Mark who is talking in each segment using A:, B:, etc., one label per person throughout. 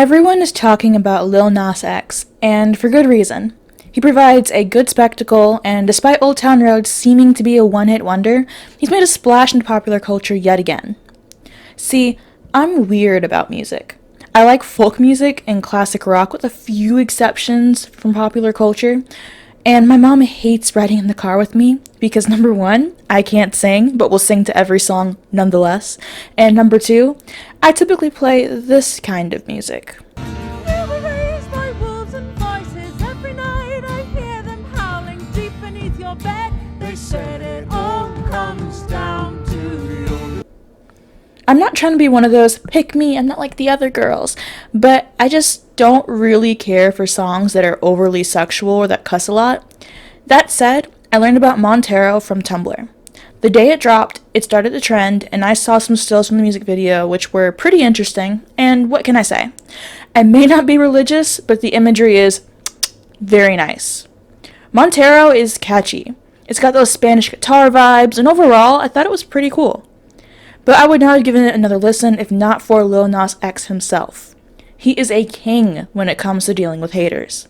A: Everyone is talking about Lil Nas X, and for good reason. He provides a good spectacle, and despite Old Town Road seeming to be a one-hit wonder, he's made a splash into popular culture yet again. See, I'm weird about music. I like folk music and classic rock with a few exceptions from popular culture, and my mom hates riding in the car with me because number one, I can't sing, but will sing to every song nonetheless, and number two, I typically play this kind of music. I'm not trying to be one of those, pick me, I'm not like the other girls, but I just don't really care for songs that are overly sexual or that cuss a lot. That said, I learned about Montero from Tumblr. The day it dropped, it started to trend, and I saw some stills from the music video which were pretty interesting, and what can I say? I may not be religious, but the imagery is very nice. Montero is catchy. It's got those Spanish guitar vibes, and overall, I thought it was pretty cool. But I would not have given it another listen if not for Lil Nas X himself. He is a king when it comes to dealing with haters.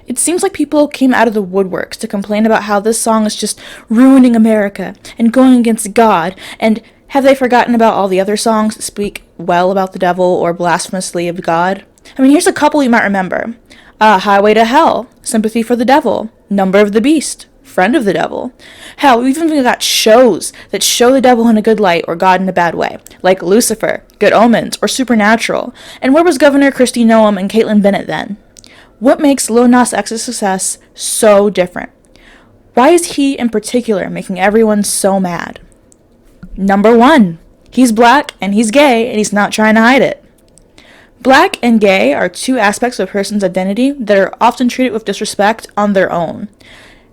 A: It seems like people came out of the woodworks to complain about how this song is just ruining America and going against God, and have they forgotten about all the other songs that speak well about the devil or blasphemously of God? I mean, here's a couple you might remember. Highway to Hell, Sympathy for the Devil, Number of the Beast, Friend of the Devil. Hell, we've even got shows that show the devil in a good light or God in a bad way, like Lucifer, Good Omens, or Supernatural. And where was Governor Kristi Noem and Caitlin Bennett then? What makes Lil Nas X's success so different? Why is he in particular making everyone so mad? Number one, he's black and he's gay and he's not trying to hide it. Black and gay are two aspects of a person's identity that are often treated with disrespect on their own.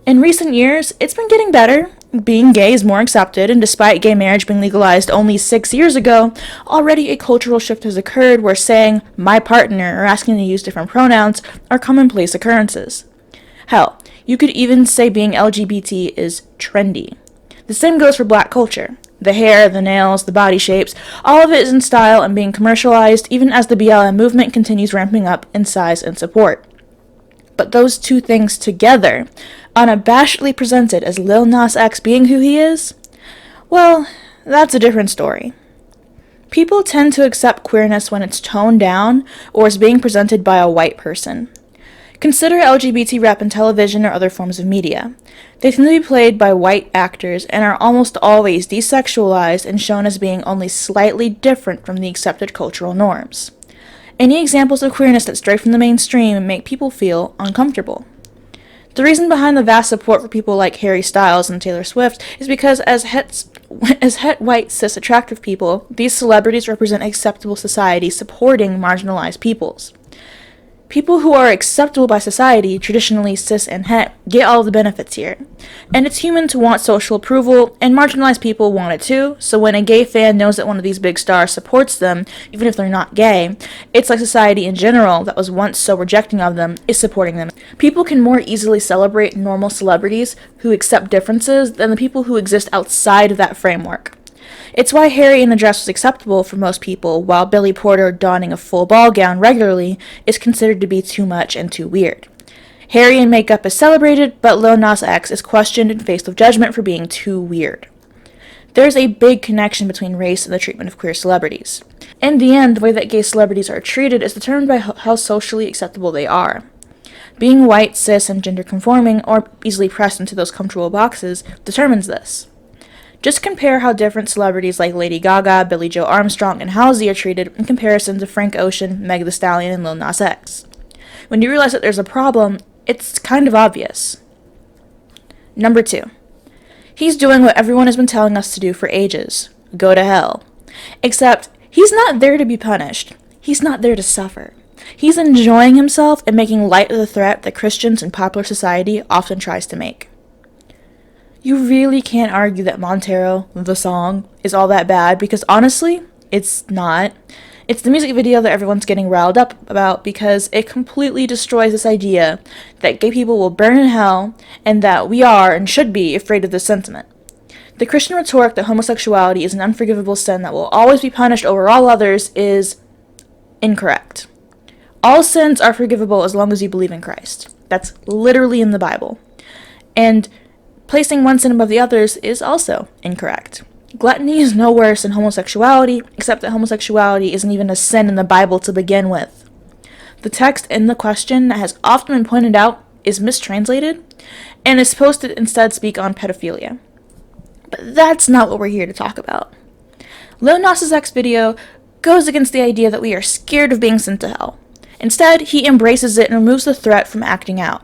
A: In recent years, it's been getting better. Being gay is more accepted, and despite gay marriage being legalized only 6 years ago, already a cultural shift has occurred where saying, my partner, or asking to use different pronouns are commonplace occurrences. Hell, you could even say being LGBT is trendy. The same goes for black culture. The hair, the nails, the body shapes, all of it is in style and being commercialized even as the BLM movement continues ramping up in size and support. But those two things together, unabashedly presented as Lil Nas X being who he is, well, that's a different story. People tend to accept queerness when it's toned down or is being presented by a white person. Consider LGBT rap in television or other forms of media. They tend to be played by white actors and are almost always desexualized and shown as being only slightly different from the accepted cultural norms. Any examples of queerness that stray from the mainstream make people feel uncomfortable. The reason behind the vast support for people like Harry Styles and Taylor Swift is because as het white cis attractive people, these celebrities represent acceptable society supporting marginalized peoples. People who are acceptable by society, traditionally cis and het, get all the benefits here. And it's human to want social approval, and marginalized people want it too, so when a gay fan knows that one of these big stars supports them, even if they're not gay, it's like society in general, that was once so rejecting of them, is supporting them. People can more easily celebrate normal celebrities who accept differences than the people who exist outside of that framework. It's why Harry in a dress was acceptable for most people, while Billy Porter donning a full ball gown regularly is considered to be too much and too weird. Harry in makeup is celebrated, but Lil Nas X is questioned and faced with judgment for being too weird. There's a big connection between race and the treatment of queer celebrities. In the end, the way that gay celebrities are treated is determined by how socially acceptable they are. Being white, cis, and gender conforming, or easily pressed into those comfortable boxes, determines this. Just compare how different celebrities like Lady Gaga, Billie Joe Armstrong, and Halsey are treated in comparison to Frank Ocean, Meg Thee Stallion, and Lil Nas X. When you realize that there's a problem, it's kind of obvious. Number 2. He's doing what everyone has been telling us to do for ages. Go to hell. Except, he's not there to be punished. He's not there to suffer. He's enjoying himself and making light of the threat that Christians in popular society often tries to make. You really can't argue that Montero, the song, is all that bad because honestly, it's not. It's the music video that everyone's getting riled up about because it completely destroys this idea that gay people will burn in hell and that we are and should be afraid of this sentiment. The Christian rhetoric that homosexuality is an unforgivable sin that will always be punished over all others is Incorrect. All sins are forgivable as long as you believe in Christ. That's literally in the Bible. And placing one sin above the others is also incorrect. Gluttony is no worse than homosexuality, except that homosexuality isn't even a sin in the Bible to begin with. The text in the question that has often been pointed out is mistranslated and is supposed to instead speak on pedophilia. But that's not what we're here to talk about. Lil Nas X video goes against the idea that we are scared of being sent to hell. Instead, he embraces it and removes the threat from acting out.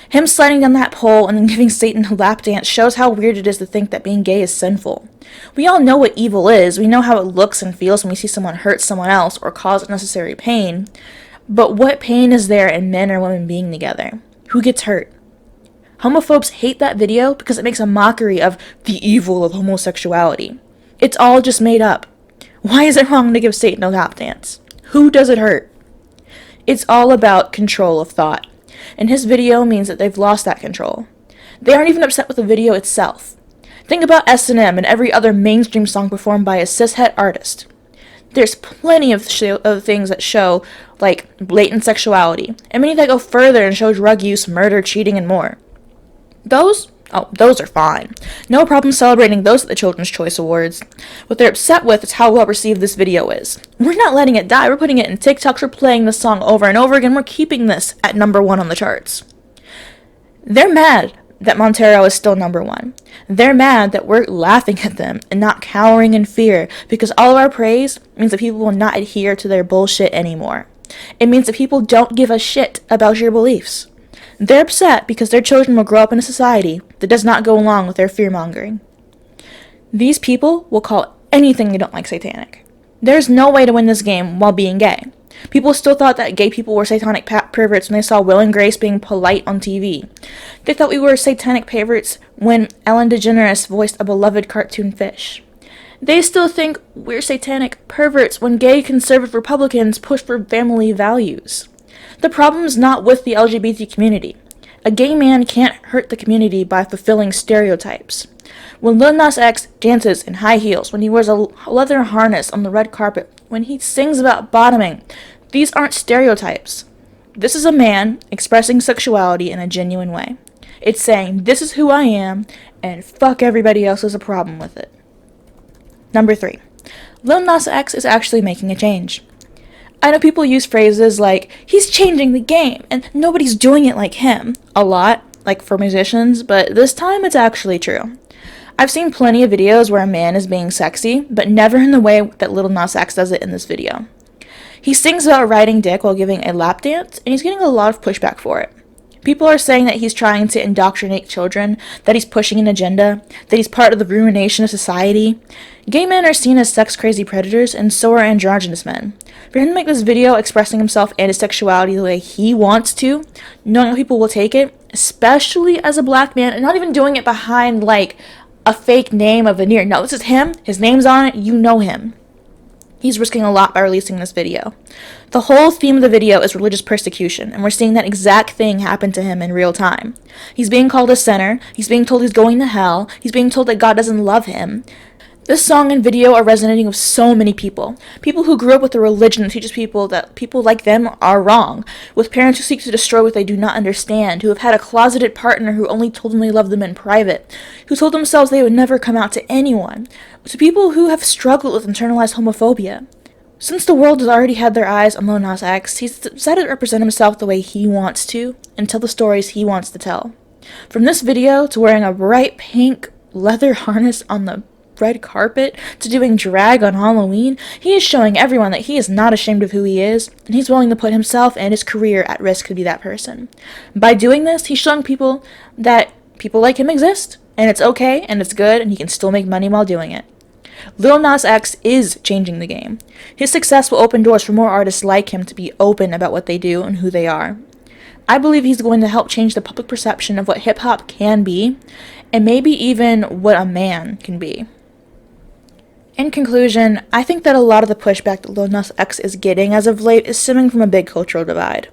A: Him sliding down that pole and then giving Satan a lap dance shows how weird it is to think that being gay is sinful. We all know what evil is. We know how it looks and feels when we see someone hurt someone else or cause unnecessary pain. But what pain is there in men or women being together? Who gets hurt? Homophobes hate that video because it makes a mockery of the evil of homosexuality. It's all just made up. Why is it wrong to give Satan a lap dance? Who does it hurt? It's all about control of thought. And his video means that they've lost that control. They aren't even upset with the video itself. Think about S&M and every other mainstream song performed by a cishet artist. There's plenty of things that show, like, blatant sexuality, and many that go further and show drug use, murder, cheating, and more. Those are fine. No problem celebrating those at the Children's Choice Awards. What they're upset with is how well received this video is. We're not letting it die. We're putting it in TikToks. We're playing this song over and over again. We're keeping this at number 1 on the charts. They're mad that Montero is still number 1. They're mad that we're laughing at them and not cowering in fear because all of our praise means that people will not adhere to their bullshit anymore. It means that people don't give a shit about your beliefs. They're upset because their children will grow up in a society that does not go along with their fear-mongering. These people will call anything they don't like satanic. There's no way to win this game while being gay. People still thought that gay people were satanic perverts when they saw Will and Grace being polite on TV. They thought we were satanic perverts when Ellen DeGeneres voiced a beloved cartoon fish. They still think we're satanic perverts when gay conservative Republicans push for family values. The problem is not with the LGBT community. A gay man can't hurt the community by fulfilling stereotypes. When Lil Nas X dances in high heels, when he wears a leather harness on the red carpet, when he sings about bottoming, these aren't stereotypes. This is a man expressing sexuality in a genuine way. It's saying, this is who I am, and fuck everybody else has a problem with it. Number 3. Lil Nas X is actually making a change. I know people use phrases like, he's changing the game, and nobody's doing it like him, a lot, like for musicians, but this time it's actually true. I've seen plenty of videos where a man is being sexy, but never in the way that Lil Nas X does it in this video. He sings about riding dick while giving a lap dance, and he's getting a lot of pushback for it. People are saying that he's trying to indoctrinate children, that he's pushing an agenda, that he's part of the ruination of society. Gay men are seen as sex-crazy predators, and so are androgynous men. For him to make this video expressing himself and his sexuality the way he wants to, knowing how people will take it, especially as a black man, and not even doing it behind, like, a fake name, a veneer. No, this is him. His name's on it. You know him. He's risking a lot by releasing this video. The whole theme of the video is religious persecution, and we're seeing that exact thing happen to him in real time. He's being called a sinner. He's being told he's going to hell. He's being told that God doesn't love him. This song and video are resonating with so many people. People who grew up with a religion that teaches people that people like them are wrong. With parents who seek to destroy what they do not understand. Who have had a closeted partner who only told them they loved them in private. Who told themselves they would never come out to anyone. To people who have struggled with internalized homophobia. Since the world has already had their eyes on Lil Nas X, he's decided to represent himself the way he wants to and tell the stories he wants to tell. From this video to wearing a bright pink leather harness on the red carpet to doing drag on Halloween, he is showing everyone that he is not ashamed of who he is, and he's willing to put himself and his career at risk to be that person. By doing this, he's showing people that people like him exist, and it's okay, and it's good, and he can still make money while doing it. Lil Nas X is changing the game. His success will open doors for more artists like him to be open about what they do and who they are. I believe he's going to help change the public perception of what hip-hop can be, and maybe even what a man can be. In conclusion, I think that a lot of the pushback that Lil Nas X is getting as of late is stemming from a big cultural divide.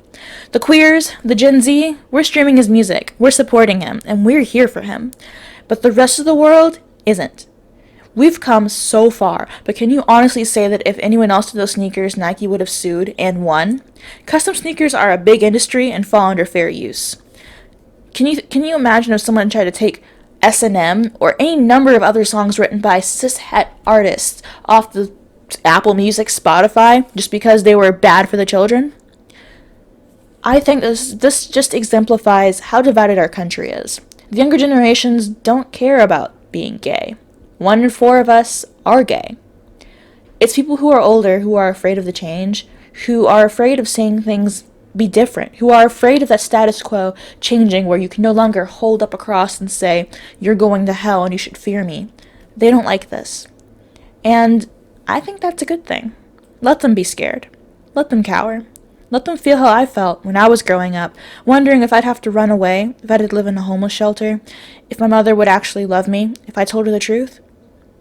A: The queers, the Gen Z, we're streaming his music, we're supporting him, and we're here for him. But the rest of the world isn't. We've come so far, but can you honestly say that if anyone else did those sneakers, Nike would have sued and won? Custom sneakers are a big industry and fall under fair use. Can you imagine if someone tried to take S&M or any number of other songs written by cishet artists off the Apple Music, Spotify, just because they were bad for the children? I think this just exemplifies how divided our country is. The younger generations don't care about being gay. 1 in 4 of us are gay. It's people who are older who are afraid of the change, who are afraid of seeing things be different, who are afraid of that status quo changing where you can no longer hold up a cross and say, you're going to hell and you should fear me. They don't like this. And I think that's a good thing. Let them be scared. Let them cower. Let them feel how I felt when I was growing up, wondering if I'd have to run away, if I had to live in a homeless shelter, if my mother would actually love me, if I told her the truth.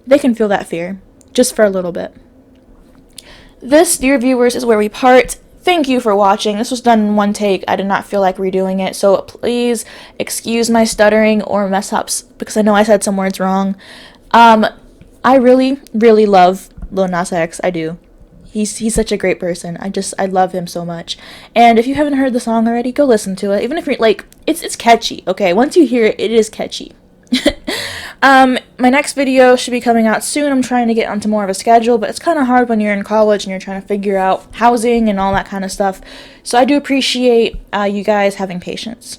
A: They can feel that fear, just for a little bit. This, dear viewers, is where we part. Thank you for watching. This was done in one take. I did not feel like redoing it, so please excuse my stuttering or mess-ups, because I know I said some words wrong. I really, really love Lil Nas X. I do. He's such a great person. I love him so much. And if you haven't heard the song already, go listen to it. Even if you're like, it's catchy, okay? Once you hear it, it is catchy. My next video should be coming out soon. I'm trying to get onto more of a schedule, but it's kind of hard when you're in college and you're trying to figure out housing and all that kind of stuff. So I do appreciate you guys having patience.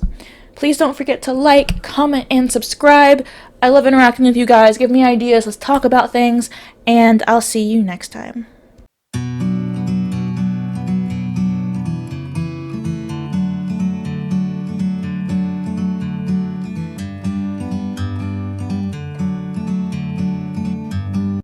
A: Please don't forget to like, comment, and subscribe. I love interacting with you guys. Give me ideas. Let's talk about things. And I'll see you next time.